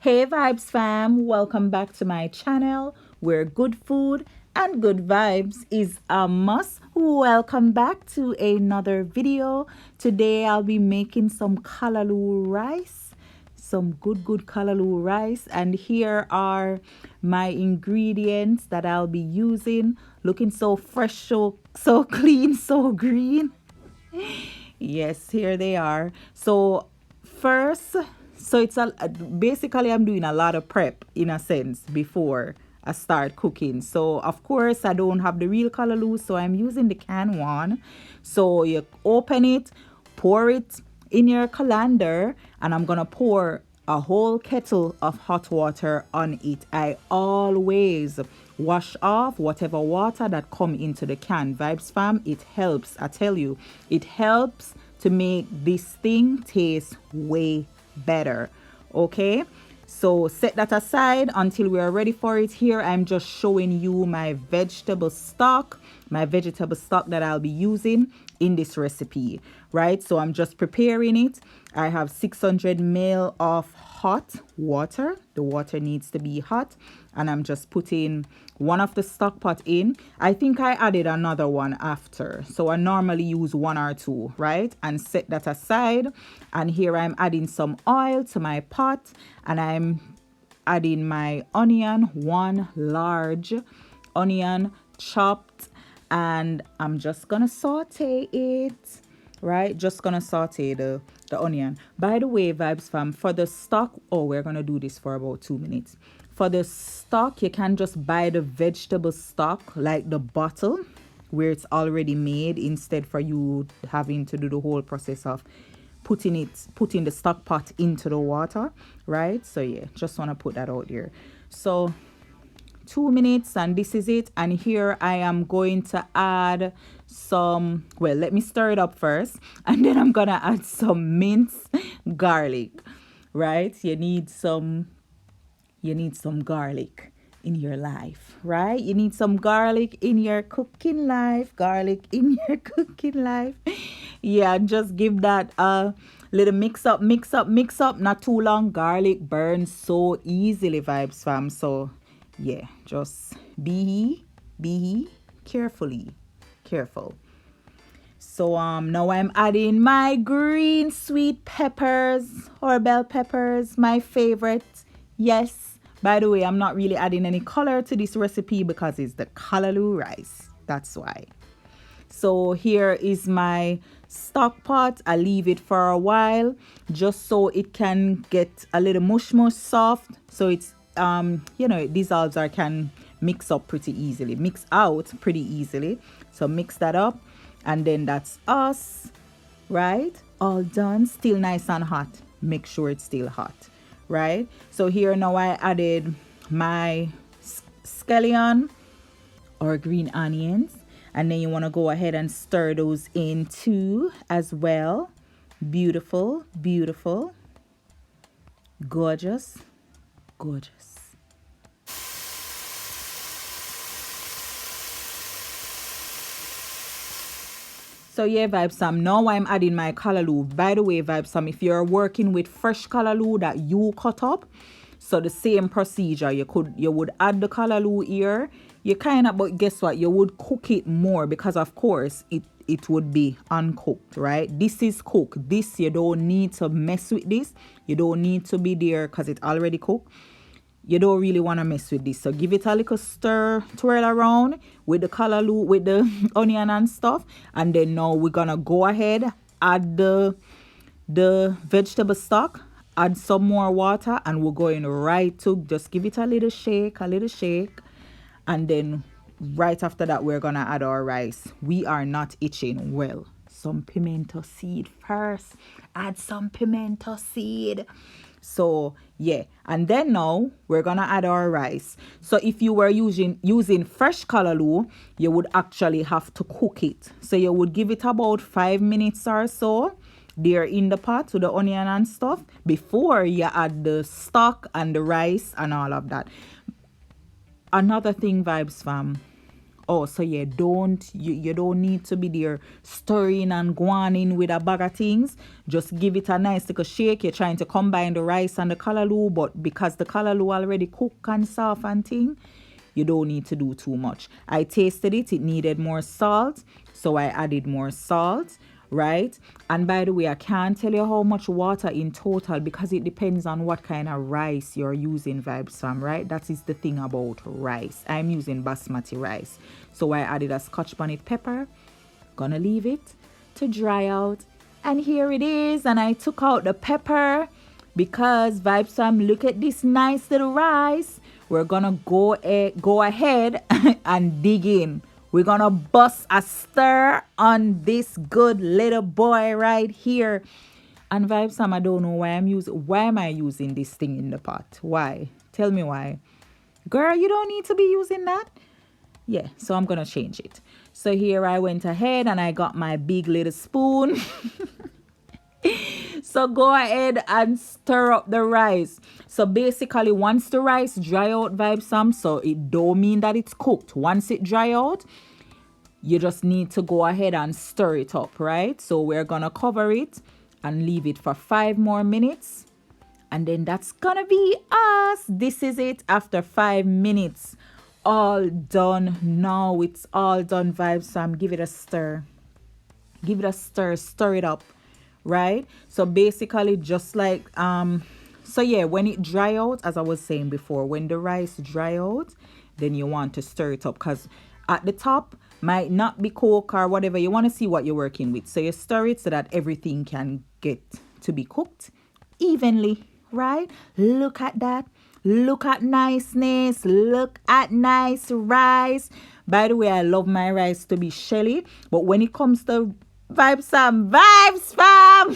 Hey Vibes fam, welcome back to my channel where good food and good vibes is a must. Welcome back to another video. Today I'll be making some callaloo rice, some good callaloo rice, and here are my ingredients that I'll be using. Looking so fresh, so clean, so green. Yes, here they are. So first, so it's basically I'm doing a lot of prep in a sense before I start cooking. So of course I don't have the real callaloo, so I'm using the canned one. So you open it, pour it in your colander, and I'm gonna pour a whole kettle of hot water on it. I always wash off whatever water that come into the can. Vibes fam, it helps. I tell you, it helps to make this thing taste way better. Okay, so set that aside until we are ready for it. Here I'm just showing you my vegetable stock that I'll be using in this recipe, right? So I'm just preparing it. I have 600 ml of hot water. The water needs to be hot, and I'm just putting one of the stock pot in. I think I added another one after, so I normally use one or two, right? And set that aside. And here I'm adding some oil to my pot, and I'm adding my onion, one large onion chopped, and I'm just gonna saute it, right? Just gonna saute the onion. By the way, Vibes fam, for the stock, we're gonna do this for about 2 minutes. For the stock, you can just buy the vegetable stock, like the bottle where it's already made, instead for you having to do the whole process of putting the stock pot into the water, right? So yeah, just want to put that out there. So 2 minutes, and this is it. And here I am going to add some, well, let me stir it up first, and then I'm gonna add some minced garlic, right? You need some garlic in your life, right? You need some garlic in your cooking life. Yeah, just give that a little mix up. Not too long. Garlic burns so easily, Vibes fam. So yeah, just be careful. So now I'm adding my green sweet peppers or bell peppers, my favorite. Yes, by the way, I'm not really adding any color to this recipe because it's the callaloo rice. That's why. So here is my stock pot. I leave it for a while just so it can get a little mush soft, so it's it dissolves or can mix out pretty easily. So mix that up, and then that's us, right? All done. Still nice and hot. Make sure it's still hot, right? So here now I added my scallion or green onions, and then you want to go ahead and stir those in too as well. Beautiful, gorgeous. So yeah, Vibes fam, now I'm adding my callaloo. By the way, Vibes fam, if you're working with fresh callaloo that you cut up, so the same procedure, you would add the callaloo here. But guess what? You would cook it more because of course it would be uncooked, right? This is cooked. This, you don't need to mess with this. You don't need to be there because it's already cooked. You don't really want to mess with this, so give it a little twirl around with the callaloo, with the onion and stuff, and then now we're gonna go ahead, add the vegetable stock, add some more water, and we're going right to just give it a little shake, and then right after that we're gonna add our rice. We are not itching. Well, some pimento seed first. Add some pimento seed. So yeah, and then now we're gonna add our rice. So if you were using fresh callaloo, you would actually have to cook it. So you would give it about 5 minutes or so there in the pot with the onion and stuff before you add the stock and the rice and all of that. Another thing, Vibes fam, Oh, so you don't need to be there stirring and going in with a bag of things. Just give it a nice little shake. You're trying to combine the rice and the callaloo, but because the callaloo already cooked and soft and thing, you don't need to do too much. I tasted it. It needed more salt, so I added more salt, right? And by the way, I can't tell you how much water in total because it depends on what kind of rice you're using, VYBZ Fam, right? That is the thing about rice. I'm using basmati rice. So I added a scotch bonnet pepper. Gonna leave it to dry out. And here it is. And I took out the pepper because, VYBZ Fam, look at this nice little rice. We're gonna go ahead and dig in. We're gonna bust a stir on this good little boy right here. And VYBZ Fam, I don't know why am I using this thing in the pot? Why? Tell me why. Girl, you don't need to be using that. Yeah, so I'm gonna change it. So here I went ahead and I got my big little spoon. So go ahead and stir up the rice. So basically, once the rice dry out, VYBZ Fam, so it don't mean that it's cooked. Once it dry out, you just need to go ahead and stir it up, right? So we're gonna cover it and leave it for 5 more minutes. And then that's gonna be us. This is it after 5 minutes. All done now. It's all done, VYBZ Fam. Give it a stir. Give it a stir. Stir it up. Right? So basically just like so yeah, when it dry out, as I was saying before, when the rice dry out, then you want to stir it up because at the top might not be cooked or whatever. You want to see what you're working with. So you stir it so that everything can get to be cooked evenly, right? Look at that. Look at niceness. Look at nice rice. By the way, I love my rice to be shelly, but when it comes to VYBZ Fam,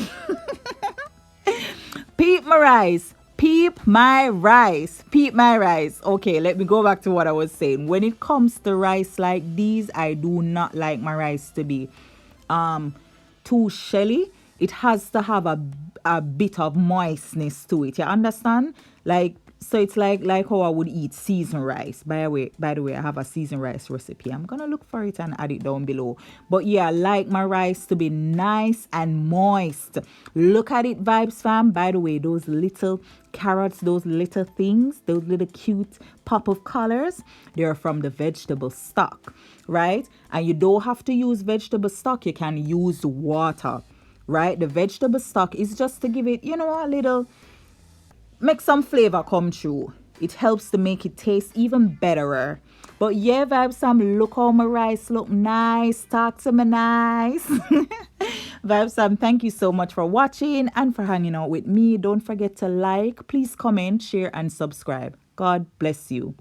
peep my rice. Peep my rice. Peep my rice. Okay, let me go back to what I was saying. When it comes to rice like these, I do not like my rice to be too shelly. It has to have a bit of moistness to it. You understand? Like, so it's like how I would eat seasoned rice. By the way, I have a seasoned rice recipe. I'm gonna look for it and add it down below. But yeah, I like my rice to be nice and moist. Look at it, VYBZ Fam. By the way, those little carrots, those little things, those little cute pop of colors, they're from the vegetable stock, right? And you don't have to use vegetable stock. You can use water, right? The vegetable stock is just to give it, a little, make some flavor come through. It helps to make it taste even betterer. But yeah, VYBZ Fam, look how my rice look nice. Talk to me nice. VYBZ Fam, thank you so much for watching and for hanging out with me. Don't forget to like, please comment, share, and subscribe. God bless you.